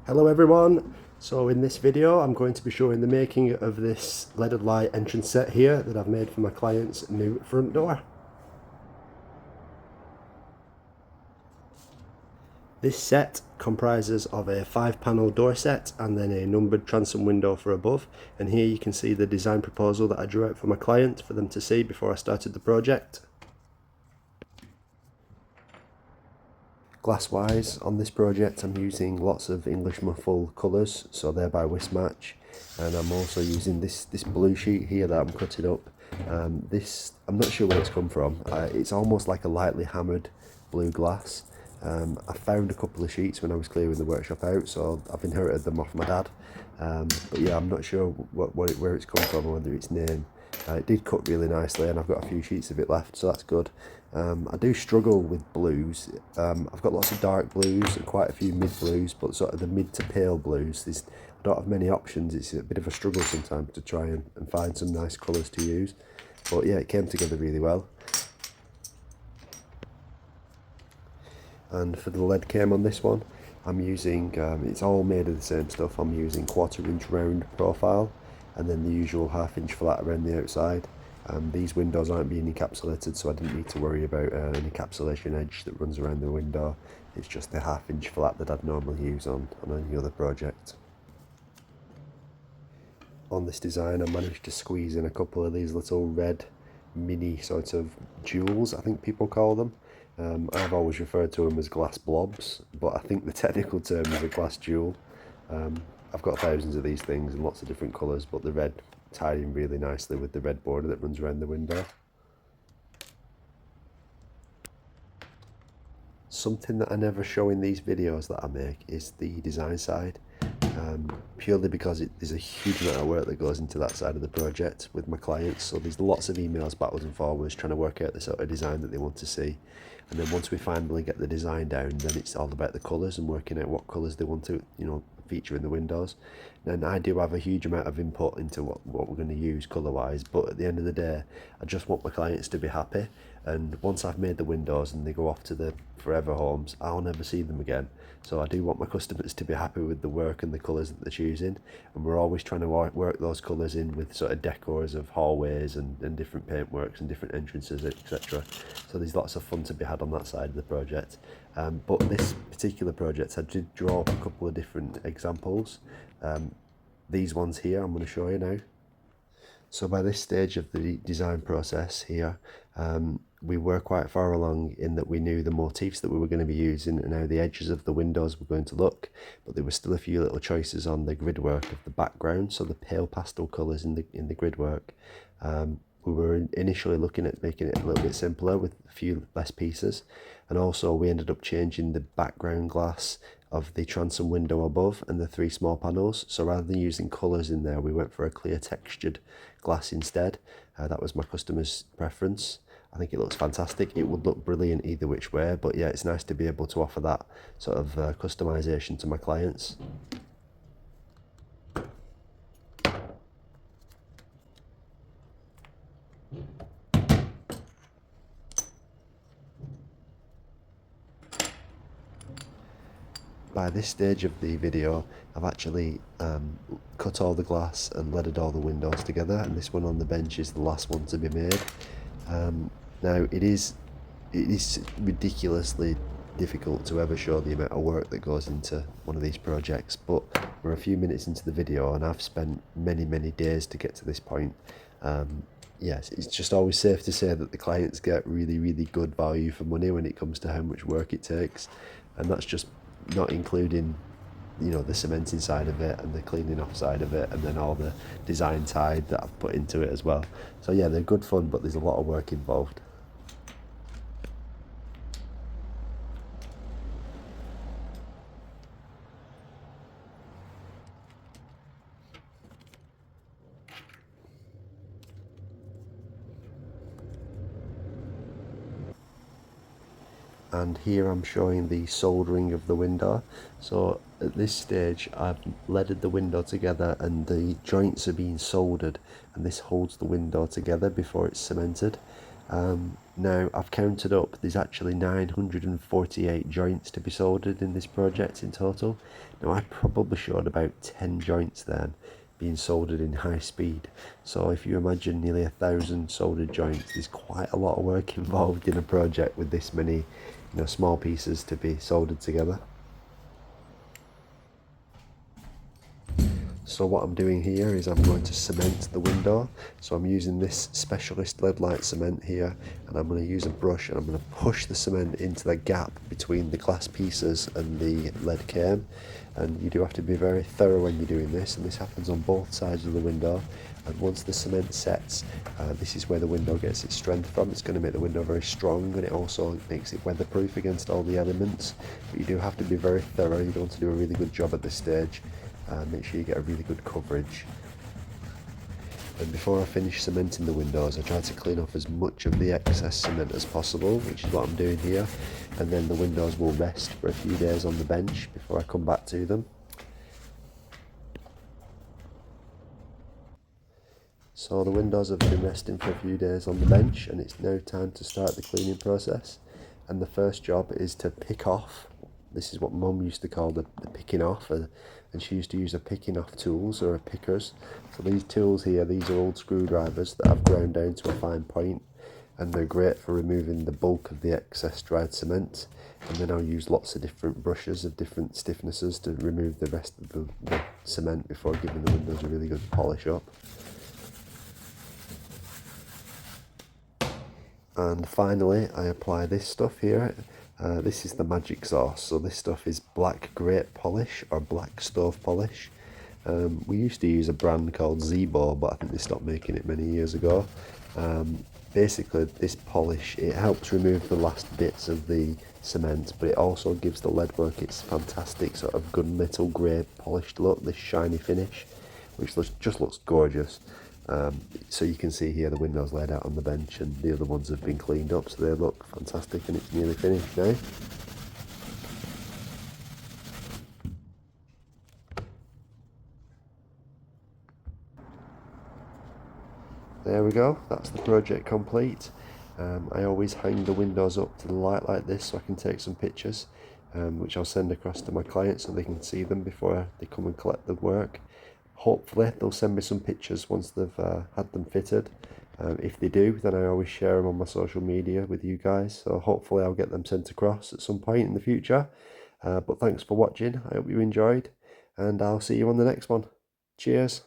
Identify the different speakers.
Speaker 1: Hello everyone! So in this video I'm going to be showing the making of this leaded light entrance set here that I've made for my client's new front door. This set comprises of a 5-panel door set and then a numbered transom window for above, and here you can see the design proposal that I drew out for my client for them to see before I started the project. Glass wise, on this project I'm using lots of English muffle colours, so they're by Wismatch, and I'm also using this blue sheet here that I'm cutting up. I'm not sure where it's come from. It's almost like a lightly hammered blue glass. I found a couple of sheets when I was clearing the workshop out, so I've inherited them off my dad. But yeah, I'm not sure where it's come from or whether its name. It did cut really nicely and I've got a few sheets of it left, so that's good. I do struggle with blues. I've got lots of dark blues and quite a few mid blues, but sort of the mid to pale blues, I don't have many options. It's a bit of a struggle sometimes to try and find some nice colours to use. But yeah, it came together really well. And for the lead came on this one, I'm using, it's all made of the same stuff. I'm using 1/4 inch round profile and then the usual 1/2 inch flat around the outside. These windows aren't being encapsulated, so I didn't need to worry about an encapsulation edge that runs around the window. It's just the 1/2 inch flat that I'd normally use on any other project. On this design I managed to squeeze in a couple of these little red mini sort of jewels, I think people call them. I've always referred to them as glass blobs, but I think the technical term is a glass jewel. I've got thousands of these things in lots of different colours, but the red tied in really nicely with the red border that runs around the window. Something that I never show in these videos that I make is the design side, purely because there's a huge amount of work that goes into that side of the project with my clients, so there's lots of emails backwards and forwards trying to work out the sort of design that they want to see, and then once we finally get the design down, then it's all about the colours and working out what colours they want to, feature in the windows. And I do have a huge amount of input into what we're going to use colour wise, but at the end of the day I just want my clients to be happy, and once I've made the windows and they go off to the forever homes, I'll never see them again. So I do want my customers to be happy with the work and the colours that they're choosing, and we're always trying to work those colours in with sort of decors of hallways and different paintworks and different entrances, etc. So there's lots of fun to be had on that side of the project. But this particular project I did draw up a couple of different examples. These ones here I'm going to show you now. So by this stage of the design process here, we were quite far along in that we knew the motifs that we were going to be using and how the edges of the windows were going to look, but there were still a few little choices on the grid work of the background, so the pale pastel colours in the grid work. We were initially looking at making it a little bit simpler with a few less pieces, and also we ended up changing the background glass of the transom window above and the 3 small panels. So rather than using colours in there, we went for a clear textured glass instead. That was my customer's preference. I think it looks fantastic. It would look brilliant either which way, but yeah, it's nice to be able to offer that sort of customization to my clients. By this stage of the video, I've actually cut all the glass and leaded all the windows together, and this one on the bench is the last one to be made. Now it is ridiculously difficult to ever show the amount of work that goes into one of these projects, but we're a few minutes into the video and I've spent many days to get to this point. Yes, it's just always safe to say that the clients get really good value for money when it comes to how much work it takes, and that's just not including the cementing side of it and the cleaning off side of it, and then all the design side that I've put into it as well. So yeah, they're good fun, but there's a lot of work involved. And here I'm showing the soldering of the window. So at this stage I've leaded the window together and the joints are being soldered, and this holds the window together before it's cemented. Now I've counted up, there's actually 948 joints to be soldered in this project in total. Now I probably showed about 10 joints then being soldered in high speed. So if you imagine nearly 1,000 soldered joints, there's quite a lot of work involved in a project with this many, small pieces to be soldered together. So what I'm doing here is I'm going to cement the window. So I'm using this specialist lead light cement here, and I'm going to use a brush and I'm going to push the cement into the gap between the glass pieces and the lead came. And you do have to be very thorough when you're doing this, and this happens on both sides of the window. And once the cement sets, this is where the window gets its strength from. It's going to make the window very strong, and it also makes it weatherproof against all the elements. But you do have to be very thorough. You don't want to do a really good job at this stage. Make sure you get a really good coverage. And before I finish cementing the windows, I try to clean off as much of the excess cement as possible, which is what I'm doing here. And then the windows will rest for a few days on the bench before I come back to them. So the windows have been resting for a few days on the bench, and it's now time to start the cleaning process. And the first job is to pick off. This is what Mum used to call the picking off, and she used to use a picking off tools or a pickers. So these tools here, these are old screwdrivers that I've ground down to a fine point, and they're great for removing the bulk of the excess dried cement. And then I'll use lots of different brushes of different stiffnesses to remove the rest of the cement before giving the windows a really good polish up. And finally I apply this stuff here. This is the magic sauce. So this stuff is black grape polish or black stove polish. We used to use a brand called Zebo, but I think they stopped making it many years ago. Basically this polish, it helps remove the last bits of the cement, but it also gives the leadwork its fantastic sort of gunmetal grey polished look, this shiny finish, which just looks gorgeous. So you can see here the windows laid out on the bench, and the other ones have been cleaned up, so they look fantastic, and it's nearly finished now. There we go, that's the project complete. I always hang the windows up to the light like this so I can take some pictures, which I'll send across to my clients so they can see them before they come and collect the work. Hopefully they'll send me some pictures once they've had them fitted. If they do, then I always share them on my social media with you guys, so hopefully I'll get them sent across at some point in the future. But thanks for watching, I hope you enjoyed, and I'll see you on the next one. Cheers.